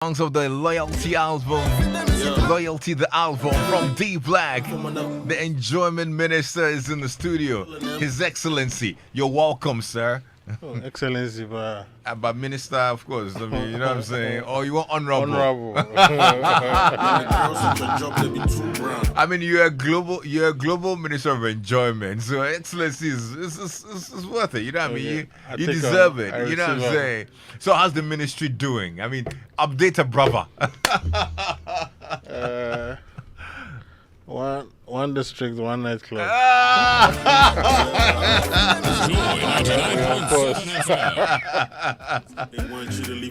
Songs of the Loyalty album. Loyalty, the album from D Black. The Enjoyment Minister is in the studio. His Excellency, you're welcome, sir. Oh, Excellency, but But Minister, of course. I mean, you know what I'm saying? Or you want honorable? honorable. I mean, you're a global Minister of Enjoyment. So Excellency is worth it. You know what I mean? You deserve it. You know what I'm saying? So how's the ministry doing? I mean, update a brother. One district, one nightclub.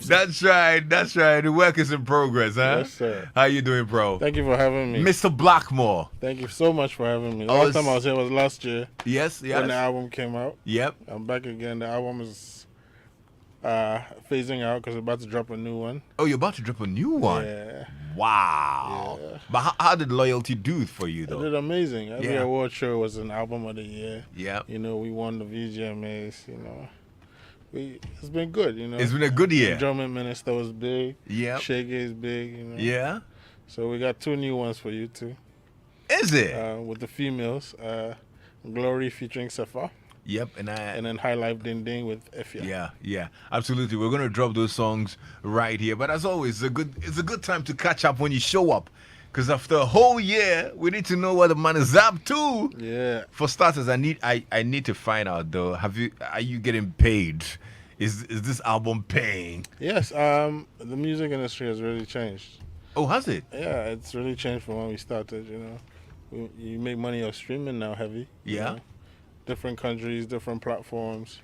That's right. The work is in progress, huh? Yes, sir. How you doing, bro? Thank you for having me. Mr. Blackmore. Thank you so much for having me. Last time I was here was last year. Yes. When the album came out. Yep. I'm back again. The album is phasing out because we're about to drop a new one. Oh, you're about to drop a new one? Yeah. Wow. Yeah. But how did Loyalty do for you, It though? did amazing. Every Yeah. award show was an album of the year. Yeah. You know, we won the VGMAs, you know. It's been good, you know. It's been a good year. Enjoyment Minister was big. Yep. Shaggy is big, you know. Yeah. So we got 2 new ones for you too. Is it? With the females, Glory featuring Safa, Yep. And then High Life Ding Ding with Efia. Yeah, absolutely. We're gonna drop those songs right here. But as always, it's a good time to catch up when you show up, because after a whole year, we need to know what the man is up to. Yeah. For starters, I need to find out though. Are you getting paid? Is this album paying? Yes. The music industry has really changed. Oh, has it? Yeah, it's really changed from when we started. You know, you make money off streaming now, heavy. you Yeah. know. Different countries, different platforms.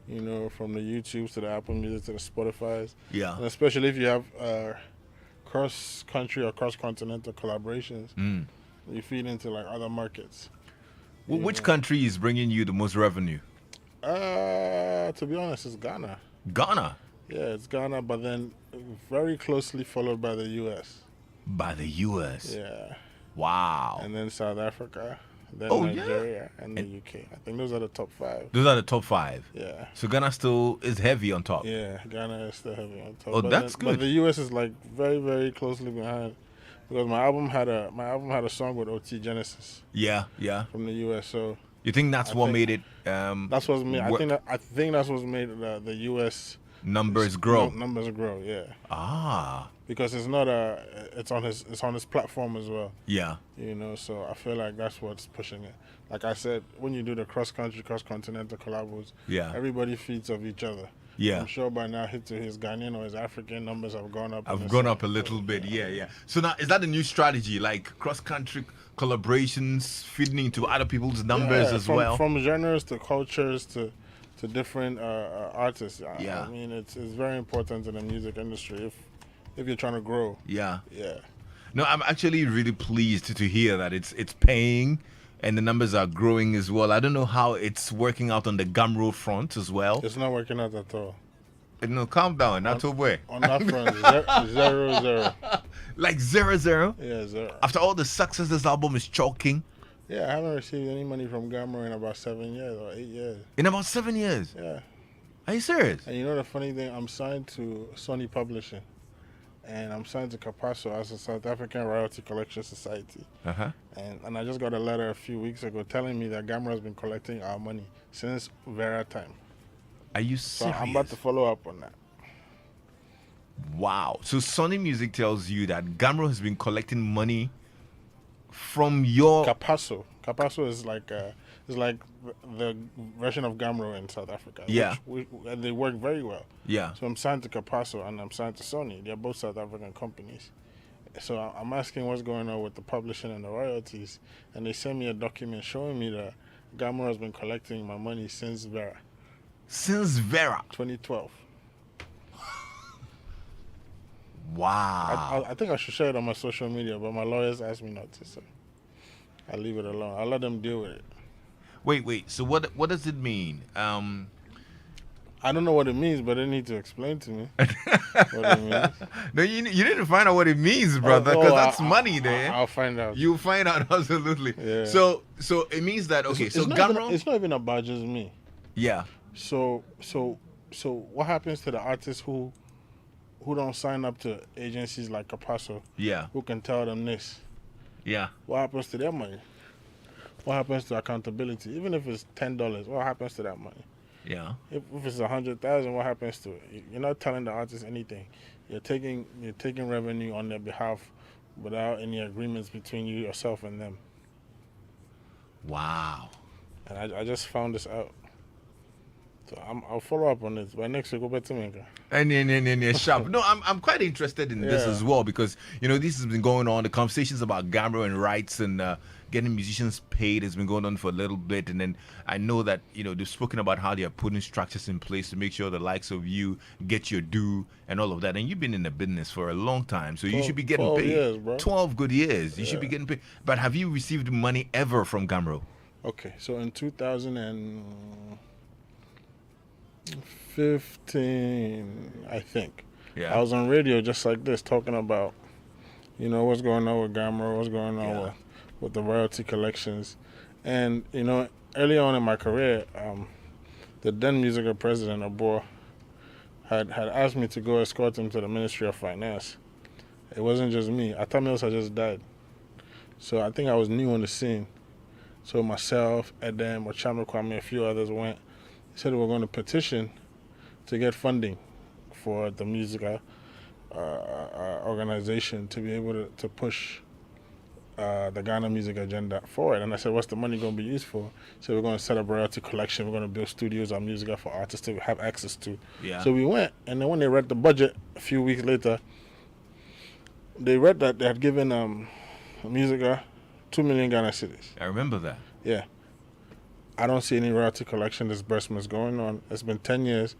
You know, from the YouTubes to the Apple Music to the Spotify's. Yeah. And especially if you have cross-country or cross-continental collaborations, you feed into like other markets. Which country is bringing you the most revenue? To be honest, it's Ghana. Ghana. Yeah, it's Ghana, but then very closely followed by the U.S. By the U.S. Yeah, Wow. and then South Africa, then Oh, yeah? Nigeria, and the U.K. I think those are the top 5. Those are the top 5. Yeah. So Ghana still is heavy on top. Yeah, Ghana is still heavy on top. Oh, But that's But good. the U.S. is like very, very closely behind, because my album had a song with OT Genesis Yeah. from the U.S. So You think that's I what think made it? that's what's made. I think that's what's made the U.S. Numbers grow. Numbers grow. Yeah, Ah. because it's not it's on his platform as well. Yeah. You know, so I feel like that's what's pushing it. Like I said, when you do the cross-continental collabos, Yeah. everybody feeds off each other. Yeah. I'm sure by now his Ghanaian or his African numbers have gone up. I've gone up a little bit. Yeah. So now, is that the new strategy? Like cross-country collaborations feeding into other people's numbers as well? From genres to cultures to different artists. Yeah. I mean, it's very important in the music industry if you're trying to grow. Yeah. Yeah. No, I'm actually really pleased to hear that it's paying and the numbers are growing as well. I don't know how it's working out on the Gumroad front as well. It's not working out at all. No, calm down, not to way. On that front, 0-0. Like 0-0. Yeah, 0. After all the success this album is choking. Yeah, I haven't received any money from Gamma in about 7 years or 8 years. In about 7 years. Yeah. Are you serious? And you know the funny thing? I'm signed to Sony Publishing. And I'm signed to Capasso as a South African Royalty Collection Society. Uh-huh. And I just got a letter a few weeks ago telling me that Gamma has been collecting our money since Vera time. Are you So serious? I'm about to follow up on that. Wow. So Sony Music tells you that Gamro has been collecting money from your... Capasso. Capasso is like the version of Gamro in South Africa. Yeah. And they work very well. Yeah. So I'm signed to Capasso and I'm signed to Sony. They're both South African companies. So I'm asking what's going on with the publishing and the royalties. And they sent me a document showing me that Gamro has been collecting my money since Vera. Since Vera. 2012. Wow. I think I should share it on my social media, but my lawyers asked me not to, so I'll leave it alone. I'll let them deal with it. Wait. So what does it mean? I don't know what it means, but they need to explain to me what it means. No, you need to find out what it means, brother, because that's money there. I'll find out. You'll find out absolutely. Yeah. So it means that It's so not Gamro. it's not even about just me. Yeah. So what happens to the artists who who don't sign up to agencies like Capasso, Yeah. who can tell them this, Yeah. what happens to their money? What happens to accountability? Even if it's $10, what happens to that money? Yeah. If it's 100,000, what happens to it? You're not telling the artist anything. You're taking revenue on their behalf without any agreements between you, yourself, and them. Wow. And I just found this out. So I'll follow up on this. By next week, go back to me. And sharp. No, I'm quite interested in this Yeah. as well because this has been going on. The conversations about Gambro and rights and getting musicians paid has been going on for a little bit, and then I know that they've spoken about how they are putting structures in place to make sure the likes of you get your due and all of that. And you've been in the business for a long time, so you should be getting 12 paid. years, bro. 12 good years. You should be getting paid. But have you received money ever from Gambro? Okay, so in 2015, I think. Yeah. I was on radio just like this talking about, what's going on with Gamma, what's going on with the royalty collections. And, early on in my career, the then musical president, Abor, had asked me to go escort him to the Ministry of Finance. It wasn't just me. Atta Mills had just died. So I think I was new on the scene. So myself, Edem, Ochame Kwame, a few others went. They said we were going to petition to get funding for the musical organization to be able to push the Ghana music agenda forward. And I said, what's the money going to be used for? So we're going to set up a royalty collection. We're going to build studios on music for artists to have access to. Yeah. So we went, and then when they read the budget a few weeks later, they read that they had given Musica 2 million Ghana cedis. I remember that. Yeah. I don't see any royalty collection disbursements going on. It's been 10 years.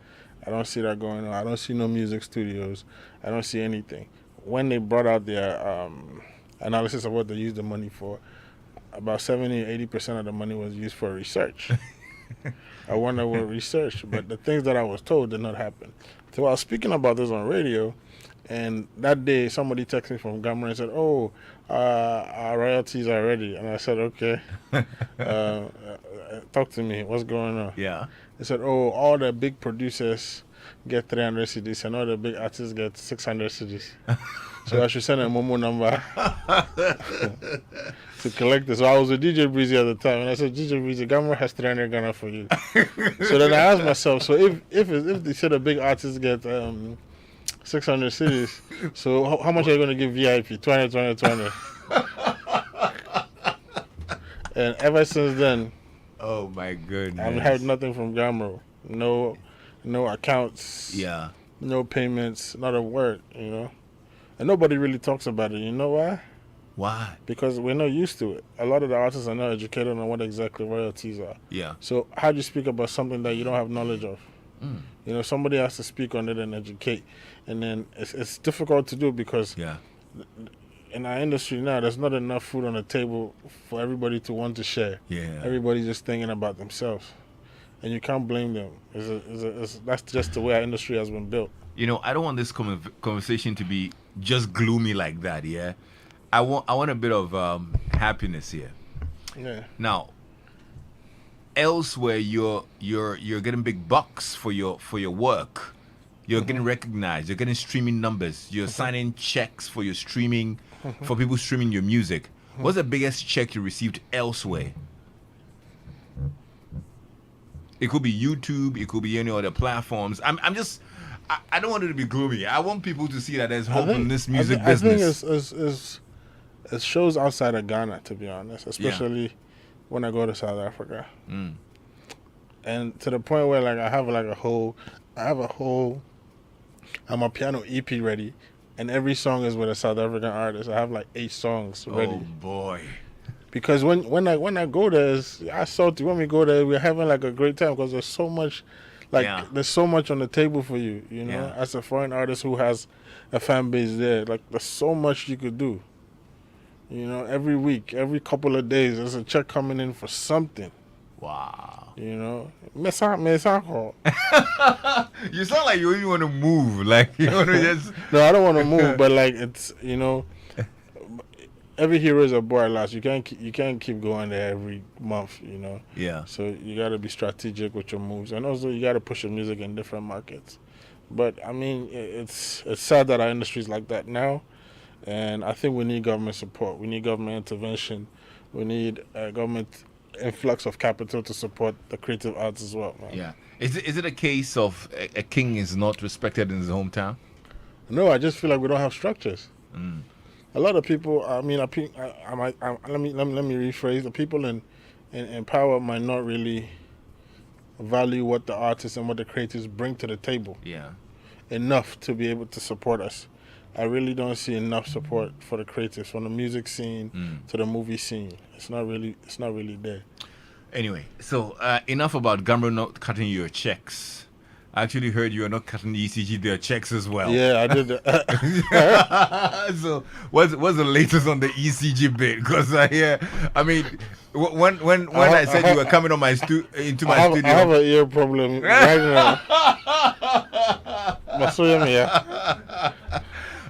I don't see that going on. I don't see no music studios. I don't see anything. When they brought out their analysis of what they used the money for, about 70-80% of the money was used for research. I wonder what research, but the things that I was told did not happen. So I was speaking about this on radio, and that day somebody texted me from Gamma and said, our royalties are ready. And I said, okay. Talk to me. What's going on? Yeah. They said, all the big producers get 300 CDs and all the big artists get 600 CDs. So I should send a Momo number to collect this. So I was with DJ Breezy at the time, and I said, DJ Breezy, Gamma has 300 Ghana for you. So then I asked myself, so if they said a big artist get 600 cities, so how much are you going to give VIP? 20. And ever since then, oh my goodness, I've heard nothing from Gamro. No accounts. Yeah. No payments. Not a word. And nobody really talks about it. You know why? Why? Because we're not used to it. A lot of the artists are not educated on what exactly royalties are. Yeah. So how do you speak about something that you don't have knowledge of? Somebody has to speak on it and educate, and then it's difficult to do because in our industry now, there's not enough food on the table for everybody to want to share. Yeah. Everybody's just thinking about themselves, and you can't blame them. That's just the way our industry has been built. I don't want this conversation to be just gloomy like that. Yeah, I want a bit of happiness here. Yeah. Now, elsewhere, you're getting big bucks for your work. You're getting recognized. You're getting streaming numbers. You're signing checks for your streaming, for people streaming your music. What's the biggest check you received elsewhere? It could be YouTube. It could be any other platforms. I don't want it to be gloomy. I want people to see that there's hope in this music business. I think it shows outside of Ghana, to be honest, especially when I go to South Africa. And to the point where I have a whole I'm a piano EP ready, and every song is with a South African artist. I have 8 songs ready. Oh boy. Because when I go there, I saw when we go there, we're having a great time because there's so much, there's so much on the table for you, as a foreign artist who has a fan base there. There's so much you could do. Every week, every couple of days, there's a check coming in for something. Wow. You sound like you even want to move. You want to just... No, I don't want to move, but it's, every hero is a boy last. You can't keep going there every month, Yeah. So you got to be strategic with your moves, and also you got to push your music in different markets. But I mean, it's sad that our industry is like that now, and I think we need government support. We need government intervention. We need government influx of capital to support the creative arts as well. Man. Yeah. Is it a case of a king is not respected in his hometown? No, I just feel like we don't have structures. A lot of people. I mean, let me rephrase. The people in power might not really value what the artists and what the creators bring to the table. Yeah. Enough to be able to support us. I really don't see enough support for the creatives, from the music scene to the movie scene. It's not really there. Anyway, so enough about Gambro not cutting your checks. I actually heard you are not cutting the ECG their checks as well. Yeah, I did that. So what's the latest on the ECG bit? Because I mean, when I said you were coming on into my studio, I have an ear problem right now.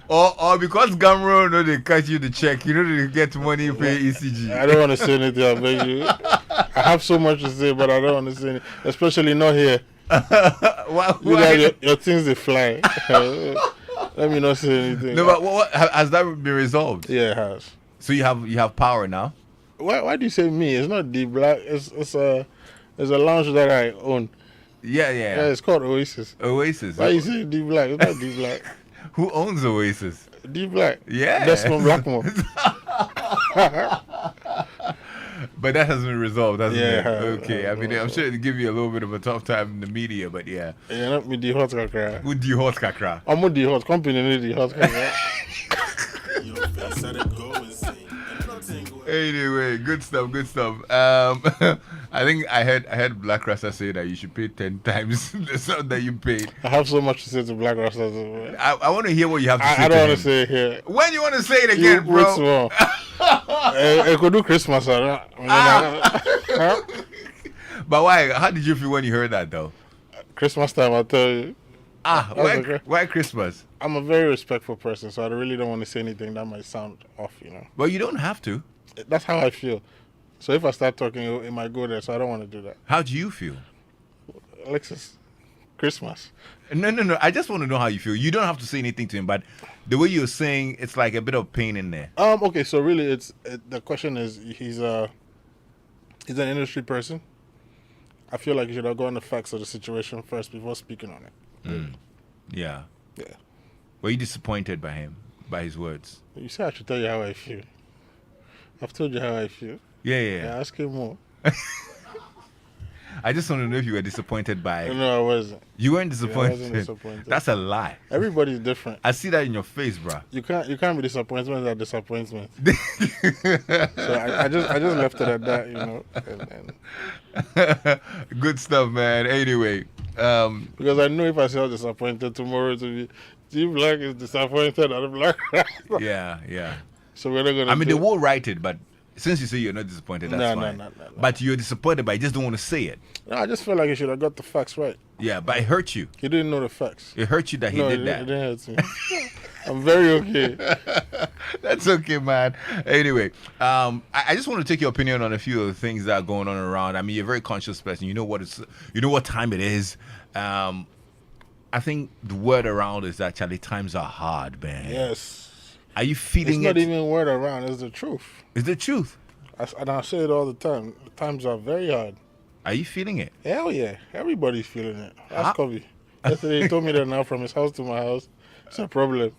Or because Gamro know they cut you the check, you know they get money for ECG. I don't want to say anything, I beg you. I have so much to say, but I don't want to say anything, especially not here. Why? Your things they fly. Let me not say anything. No, but what has that been resolved? Yeah, it has. So you have power now. Why do you say me? It's not D Black. It's a lounge that I own. Yeah. It's called Oasis. Oasis. Why you say D Black? It's not D Black. Who owns Oasis? D Black. Yeah. Desmond Blackmore. But that hasn't been resolved, hasn't it? Yeah. Okay. I mean, I'm sure it'll give you a little bit of a tough time in the media, but yeah. Yeah, not me the hot kakra. With the hot kakra. I'm with the hot company, need the hot kakra. Anyway, good stuff. I think I heard Black Rasta say that you should pay 10 times the sum that you paid. I have so much to say to Black Rastas. I want to hear what you have to say. I don't want to say it here. When you want to say it again, bro? I could do Christmas. But why? How did you feel when you heard that, though? Christmas time, I'll tell you. Why Christmas? I'm a very respectful person, so I really don't want to say anything that might sound off, Well, you don't have to. That's how I feel. So if I start talking, it might go there, so I don't want to do that. How do you feel? Alexis, Christmas. No. I just want to know how you feel. You don't have to say anything to him, but the way you're saying, it's like a bit of pain in there. Okay, so really, the question is, he's an industry person. I feel like you should have gone the facts of the situation first before speaking on it. Yeah. Yeah. Were you disappointed by him, by his words? You said I should tell you how I feel. I've told you how I feel. Yeah. Ask him more. I just want to know if you were disappointed by it. No, I wasn't. You weren't disappointed? Yeah, I wasn't disappointed. That's a lie. Everybody's different. I see that in your face, bro. You can't be disappointment at disappointment. So I just left it at that, And Good stuff, man. Anyway. Because I know if I say I'm disappointed tomorrow, to be Steve Black is disappointed at the Black. Yeah. So we're not gonna. I mean, they will write it, but since you say you're not disappointed, that's fine. No. But you're disappointed, but you just don't want to say it. No, I just feel like you should have got the facts right. Yeah, but it hurt you. He didn't know the facts. It hurt you that he did that. It didn't hurt me. I'm very okay. That's okay, man. Anyway, I just want to take your opinion on a few of the things that are going on around. I mean, you're a very conscious person. You know what time it is. I think the word around is that Charlie, times are hard, man. Yes. Are you feeling it? It's not even word around. It's the truth. It's the truth. And I say it all the time. The times are very hard. Are you feeling it? Hell yeah. Everybody's feeling it. Ask Kobe. Yesterday he told me that now from his house to my house. It's a problem.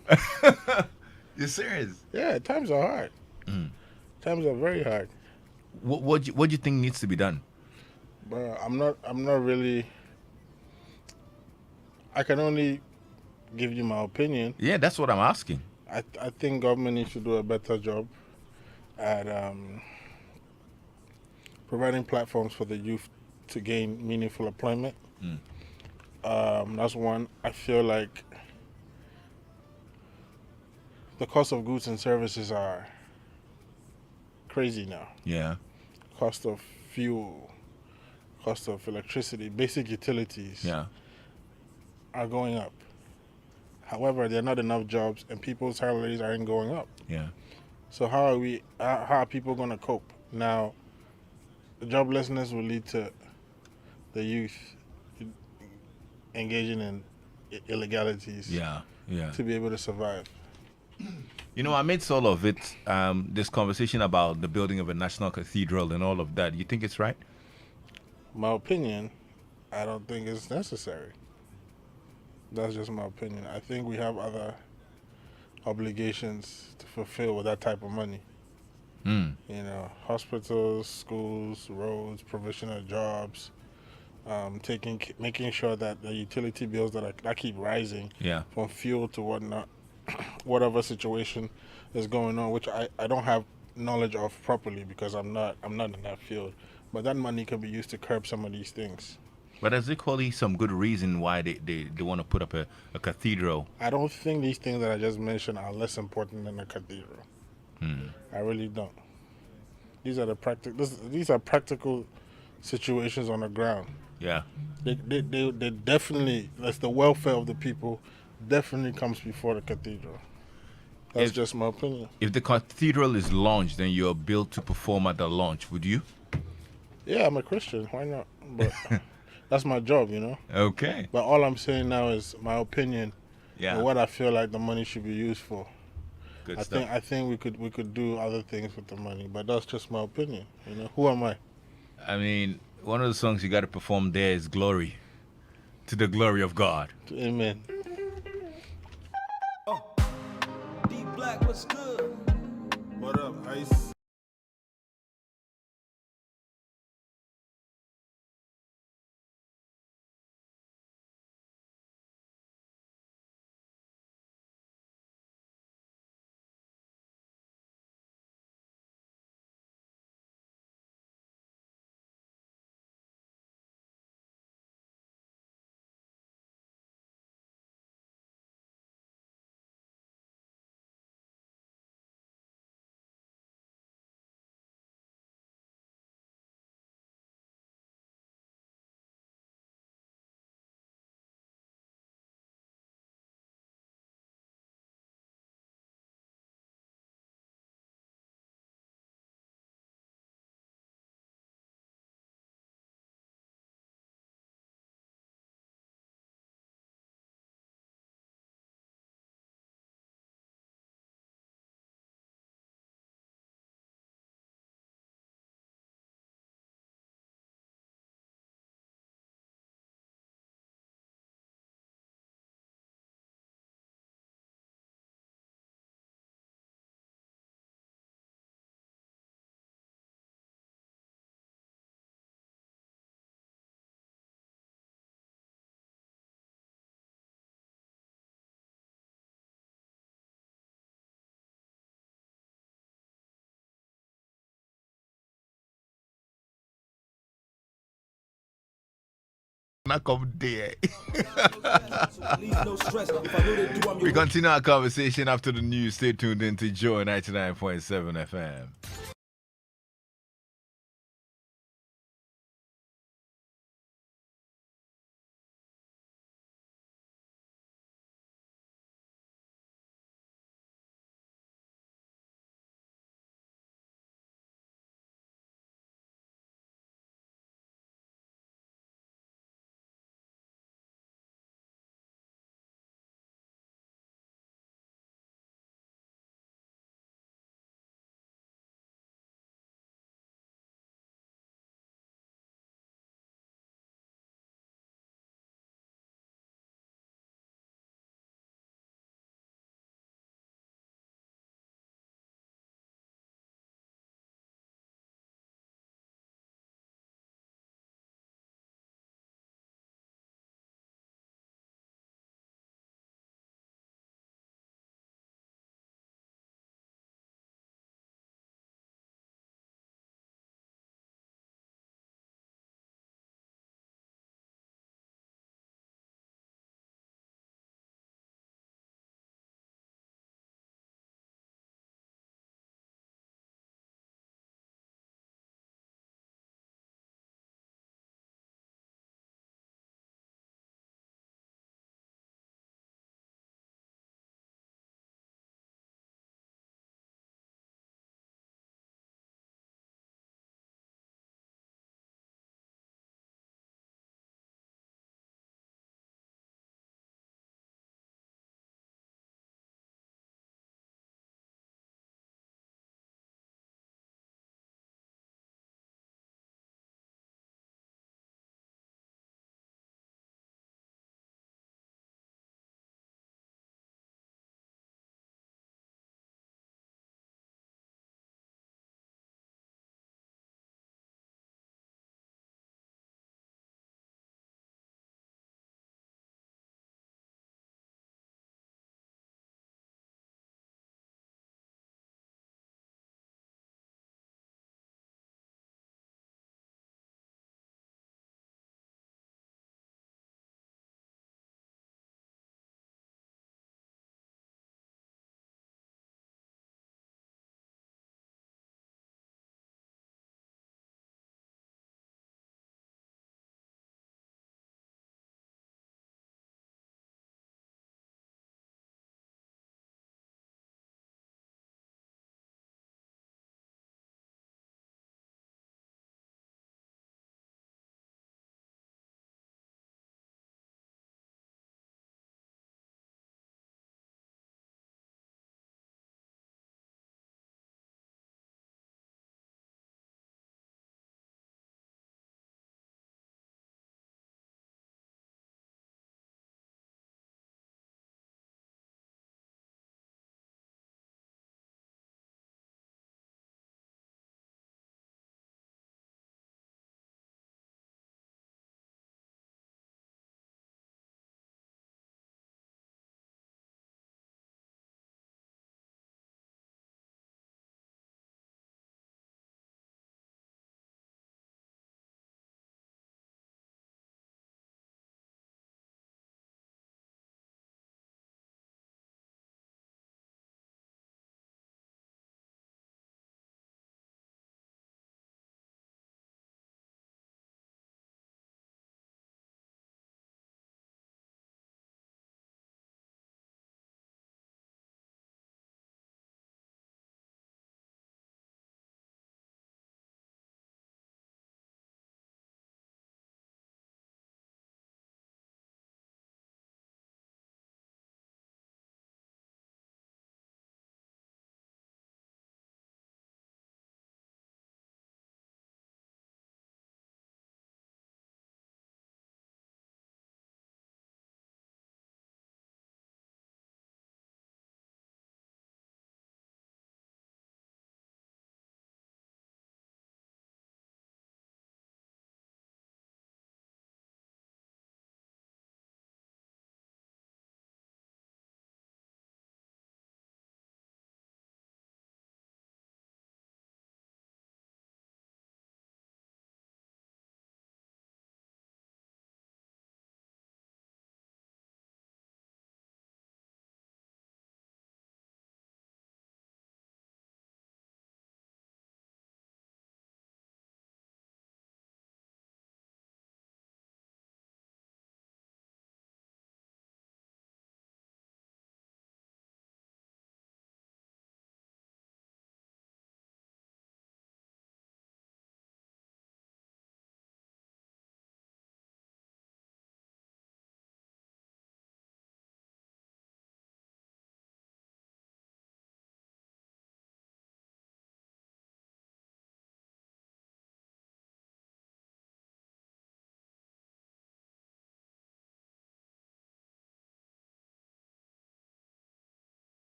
You're serious? Yeah, times are hard. Times are very hard. What do you think needs to be done? Bro, I'm not really. I can only give you my opinion. Yeah, that's what I'm asking. I think government needs to do a better job at providing platforms for the youth to gain meaningful employment. That's one. I feel like the cost of goods and services are crazy now. Yeah. Cost of fuel, cost of electricity, basic utilities are going up. However, there are not enough jobs and people's salaries aren't going up. Yeah. So how are people going to cope? Now, the joblessness will lead to the youth engaging in illegalities. Yeah. To be able to survive. You know, amidst all of it, this conversation about the building of a national cathedral and all of that, you think it's right? My opinion, I don't think it's necessary. That's just my opinion. I think we have other obligations to fulfill with that type of money. Mm. You know, hospitals, schools, roads, provision of jobs, making sure that the utility bills that keep rising, from fuel to whatnot, whatever situation is going on, which I don't have knowledge of properly because I'm not in that field. But that money can be used to curb some of these things. But there's equally some good reason why they want to put up a cathedral. I don't think these things that I just mentioned are less important than a cathedral. I really don't. These are These are practical situations on the ground. Yeah. They definitely, that's the welfare of the people, definitely comes before the cathedral. That's just my opinion. If the cathedral is launched, then you're built to perform at the launch, would you? Yeah, I'm a Christian. Why not? But that's my job, you know? Okay. But all I'm saying now is my opinion and what I feel like the money should be used for. Good stuff. I think we could do other things with the money, but that's just my opinion. You know, who am I? I mean, one of the songs you got to perform there is "Glory," to the glory of God. Amen. D Black, what's good? What up, Ice? Not come there. We continue our conversation after the news. Stay tuned into Joy 99.7 FM.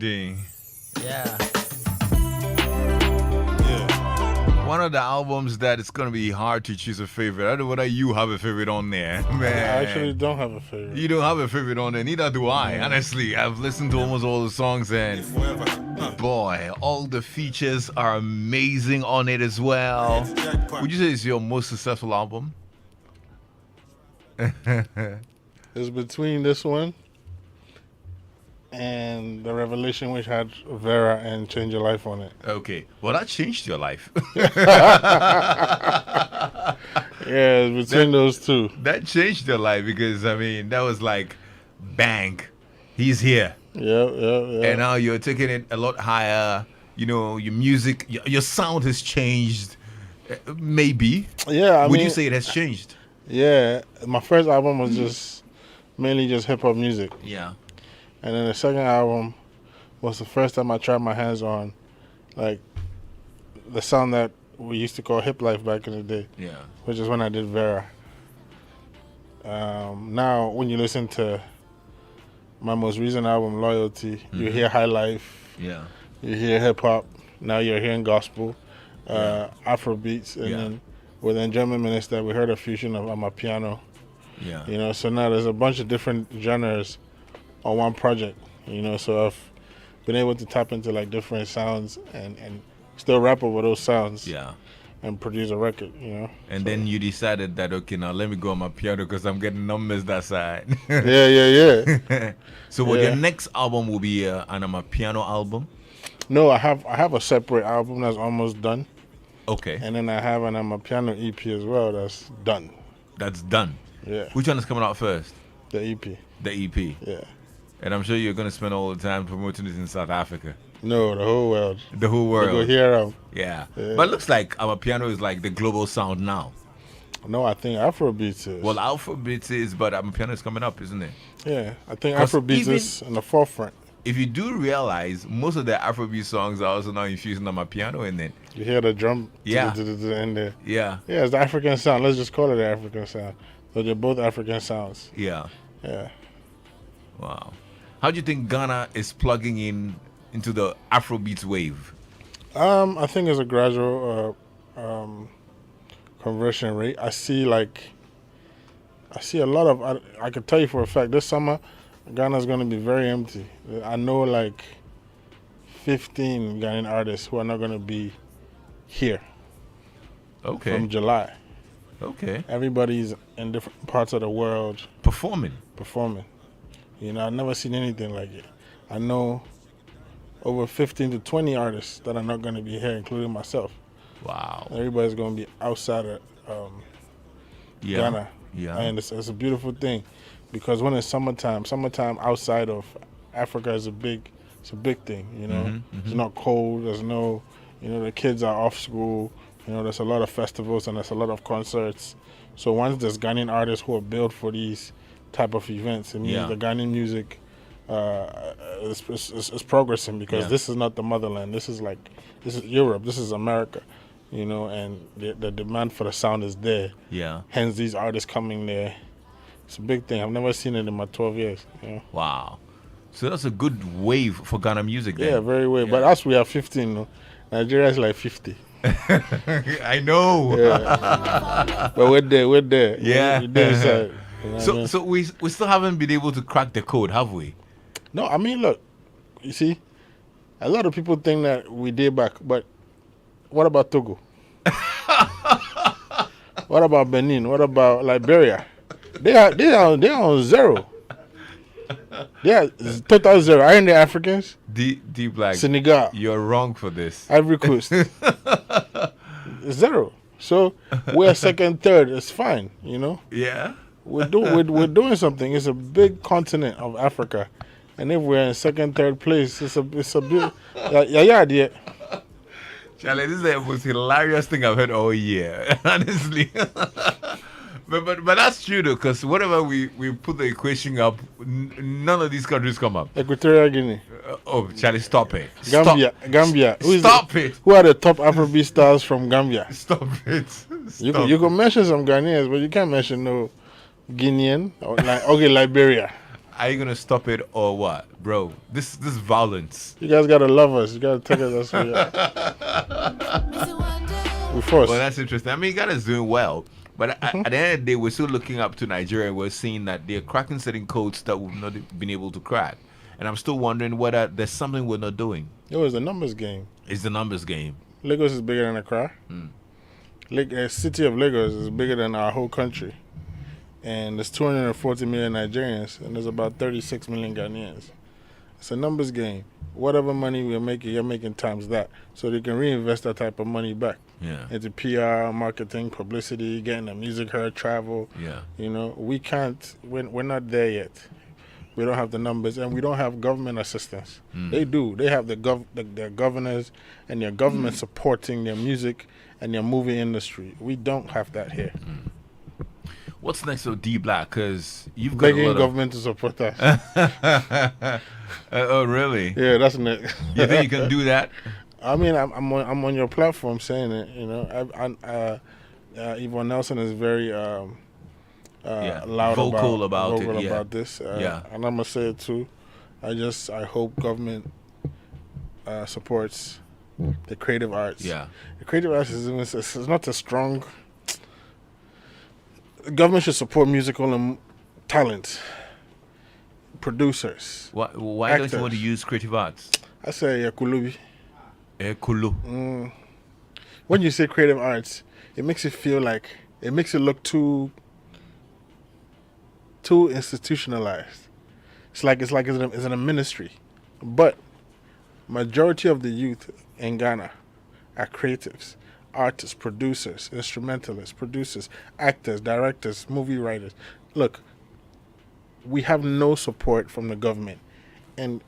D. Yeah. One of the albums that it's gonna be hard to choose a favorite. I don't know whether you have a favorite on there, man. I actually don't have a favorite. You don't have a favorite on there, neither do I. Honestly, I've listened to almost all the songs, and boy, all the features are amazing on it as well. Would you say it's your most successful album? It's between this one and The Revelation, which had Vera and Change Your Life on it. Okay, well, that changed your life. Yeah, it's between those two. That changed your life because, I mean, that was like, bang, he's here. Yeah. And now you're taking it a lot higher. You know, your music, your sound has changed. Maybe. Yeah, Would you say it has changed? Yeah, my first album was just mainly just hip hop music. Yeah. And then the second album was the first time I tried my hands on, like, the sound that we used to call hip life back in the day. Yeah. Which is when I did Vera. Now, when you listen to my most recent album, Loyalty, you hear high life. Yeah. You hear hip hop. Now you're hearing gospel, Afro beats, and then with German Minister, we heard a fusion of Amapiano. Yeah. You know, so now there's a bunch of different genres on one project. You know, so I've been able to tap into like different sounds and still rap over those sounds. Yeah. And produce a record, you know. And then you decided that, okay, now let me go on my piano because I'm getting numbers that side. Yeah. So what your next album will be an Amapiano album? No, I have a separate album that's almost done. Okay. And then I have an Amapiano EP as well that's done. That's done? Yeah. Which one is coming out first? The EP. The EP? Yeah. And I'm sure you're going to spend all the time promoting it in South Africa. No, the whole world. The whole world. They go hear yeah. But it looks like Amapiano is like the global sound now. No, I think Afrobeats is. Well, Afrobeats is, but Amapiano is coming up, isn't it? Yeah, I think Afrobeats is in the forefront. If you do realize, most of the Afrobeat songs are also now infusing Amapiano in it. You hear the drum in there. Yeah. Yeah, it's the African sound. Let's just call it the African sound. So they're both African sounds. Yeah. Yeah. Wow. How do you think Ghana is plugging into the Afrobeats wave? I think it's a gradual conversion rate. I see a lot of. I can tell you for a fact this summer, Ghana's going to be very empty. I know like 15 Ghanaian artists who are not going to be here. Okay. From July. Okay. Everybody's in different parts of the world performing. You know, I've never seen anything like it. I know over 15 to 20 artists that are not going to be here, including myself. Wow. Everybody's going to be outside of Ghana. Yeah. And it's a beautiful thing because when it's summertime outside of Africa is a big thing, you know. It's not cold. There's no, you know, the kids are off school. You know, there's a lot of festivals and there's a lot of concerts. So once there's Ghanaian artists who are built for these type of events, it means the Ghanaian music is progressing because this is not the motherland. This is Europe. This is America, you know, and the demand for the sound is there. Yeah. Hence these artists coming there. It's a big thing. I've never seen it in my 12 years. You know? Wow. So that's a good wave for Ghana music then. Yeah, very wave. Yeah. But us, we have 15. No? Nigeria is like 50. I know. Yeah. But we're there. Yeah. We're there inside. You know so we still haven't been able to crack the code, have we? No, I mean, look, you see, a lot of people think that we did back, but what about Togo? What about Benin? What about Liberia? They are on zero. They are total zero. Aren't they Africans? D Black. Senegal. You're wrong for this. Ivory Coast. Zero. So we're second, third. It's fine, you know. Yeah. We're doing something. It's a big continent of Africa, and if we're in second, third place, it's a big yeah. Charlie, this is the most hilarious thing I've heard all year, honestly. but that's true though, because whenever we put the equation up, none of these countries come up. Equatorial Guinea. Charlie, stop it. Gambia. Stop it. Who are the top Afrobeat stars from Gambia? Stop it. You can mention some Ghanaians, but you can't mention no Guinean or Liberia. Are you gonna stop it or what, bro? This violence. You guys gotta love us. You gotta take us as we are. We force. Well, that's interesting. I mean, Ghana's doing well, but at the end of the day, we're still looking up to Nigeria. And we're seeing that they're cracking certain codes that we've not been able to crack. And I'm still wondering whether there's something we're not doing. It was a numbers game. It's the numbers game. Lagos is bigger than Accra. The city of Lagos is bigger than our whole country. And there's 240 million Nigerians, and there's about 36 million Ghanaians. It's a numbers game. Whatever money we're making, you're making times that. So they can reinvest that type of money back into PR, marketing, publicity, getting the music heard, travel. Yeah. You know, we can't, we're not there yet. We don't have the numbers, and we don't have government assistance. They do. They have their governors and their government supporting their music and their movie industry. We don't have that here. What's next with D Black? Because you've got Begging government to support us. Oh, really? Yeah, that's next. You think you can do that? I mean, I'm on your platform saying it. You know, Yvonne Nelson is very loud vocal about this. and I'm gonna say it too. I hope government supports the creative arts. Yeah, the creative arts is not a strong. The government should support musical and talent, producers. Why don't you want to use creative arts? I say Kulubi. Kulu. When you say creative arts, it makes it look too institutionalized. It's like it's in a ministry, but majority of the youth in Ghana are creatives. Artists, producers, instrumentalists, actors, directors, movie writers. Look, we have no support from the government. And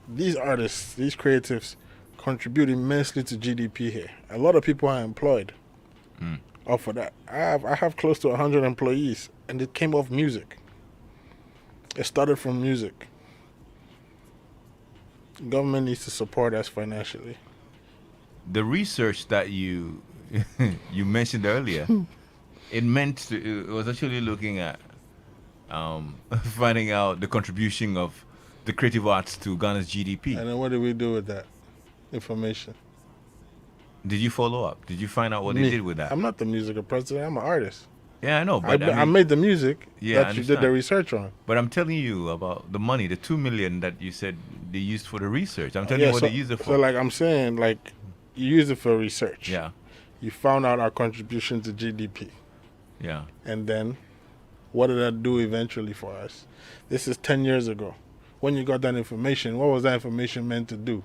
these artists, these creatives, contribute immensely to GDP here. A lot of people are employed off of that. I have close to 100 employees, and it came off music. It started from music. Government needs to support us financially. The research that you mentioned earlier, it was actually looking at finding out the contribution of the creative arts to Ghana's GDP. And then what did we do with that information? Did you follow up? Did you find out what they did with that? I'm not the musical president. I'm an artist. Yeah, I know. But I made the music that you did the research on. But I'm telling you about the money, the 2 million that you said they used for the research. I'm telling you what they used it for. So, like I'm saying, like you use it for research. Yeah. You found out our contribution to GDP. Yeah. And then, what did that do eventually for us? This is 10 years ago. When you got that information, what was that information meant to do?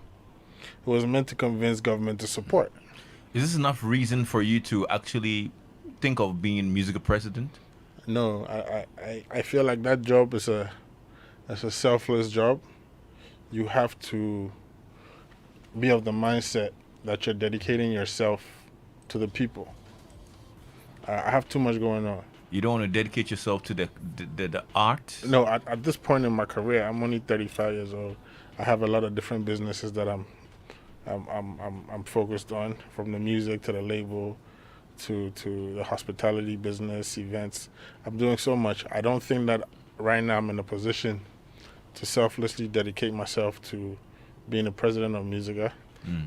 It was meant to convince government to support. Is this enough reason for you to actually think of being musical president? No, I feel like that job is a selfless job. You have to be of the mindset that you're dedicating yourself to the people. I have too much going on. You don't want to dedicate yourself to the art? No, at this point in my career, I'm only 35 years old. I have a lot of different businesses that I'm focused on, from the music to the label to the hospitality business, events. I'm doing so much. I don't think that right now I'm in a position to selflessly dedicate myself to being the president of Musica.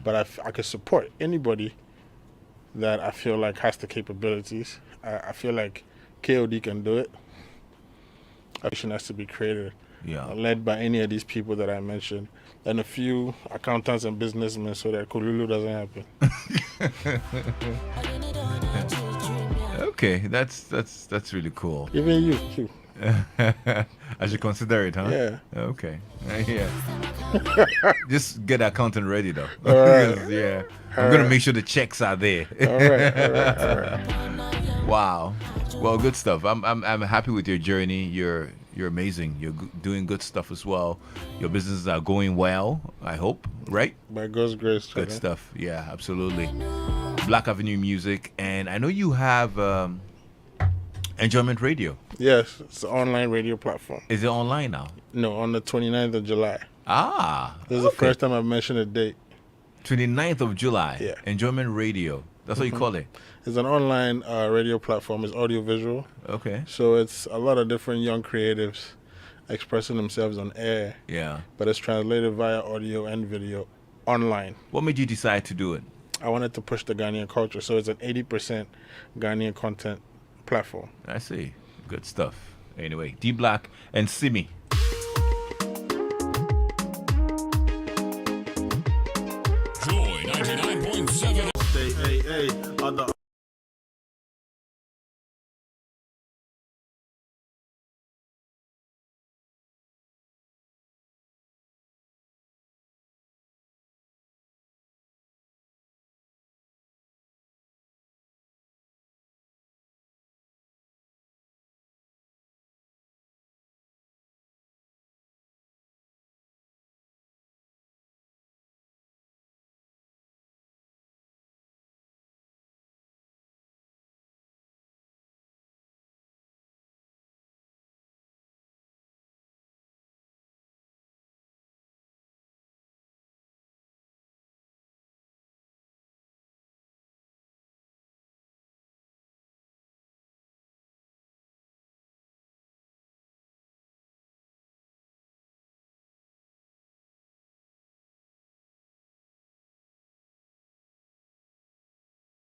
But I could support anybody that I feel like has the capabilities. I feel like KOD can do it. A vision has to be created, led by any of these people that I mentioned, and a few accountants and businessmen, so that Kululu doesn't happen. Okay, that's really cool. Even you too. I should consider it, huh? Yeah. Okay. Yeah. Just get the accountant ready, though. All right. Yeah. I'm gonna make sure the checks are there. All right. Wow. Well, good stuff. I'm happy with your journey. You're amazing. You're doing good stuff as well. Your businesses are going well, I hope, right? By God's grace. Good stuff. Yeah, absolutely. Black Avenue Music, and I know you have Enjoyment Radio. Yes, it's an online radio platform. Is it online now? No, on the 29th of July. This is the first time I've mentioned a date. 29th of July. Yeah. Enjoyment Radio. That's what you call it. It's an online radio platform. It's audiovisual. Okay. So it's a lot of different young creatives expressing themselves on air. Yeah. But it's translated via audio and video online. What made you decide to do it? I wanted to push the Ghanaian culture, so it's an 80% Ghanaian content platform. I see. Good stuff. Anyway, D Black and Simi. Joy 99.7. Hey, other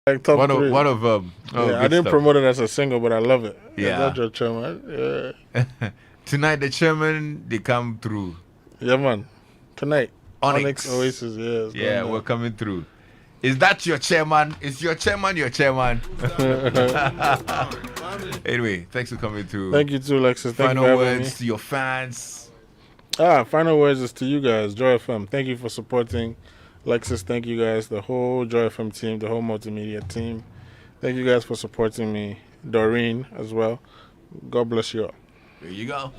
like top three. I didn't promote it as a single, but I love it. Yeah. That's your chairman. Yeah. Tonight, the chairman, they come through. Yeah, man. Tonight. Onyx Oasis, yeah, we're coming through. Is that your chairman? Is your chairman your chairman? Anyway, thanks for coming through. Thank you too, Lexis. Thank Final you for having words me. to your fans. Final words is to you guys, Joy FM. Thank you for supporting Lexis. Thank you guys, the whole Joy FM team, the whole multimedia team. Thank you guys for supporting me. Doreen as well. God bless you all. There you go.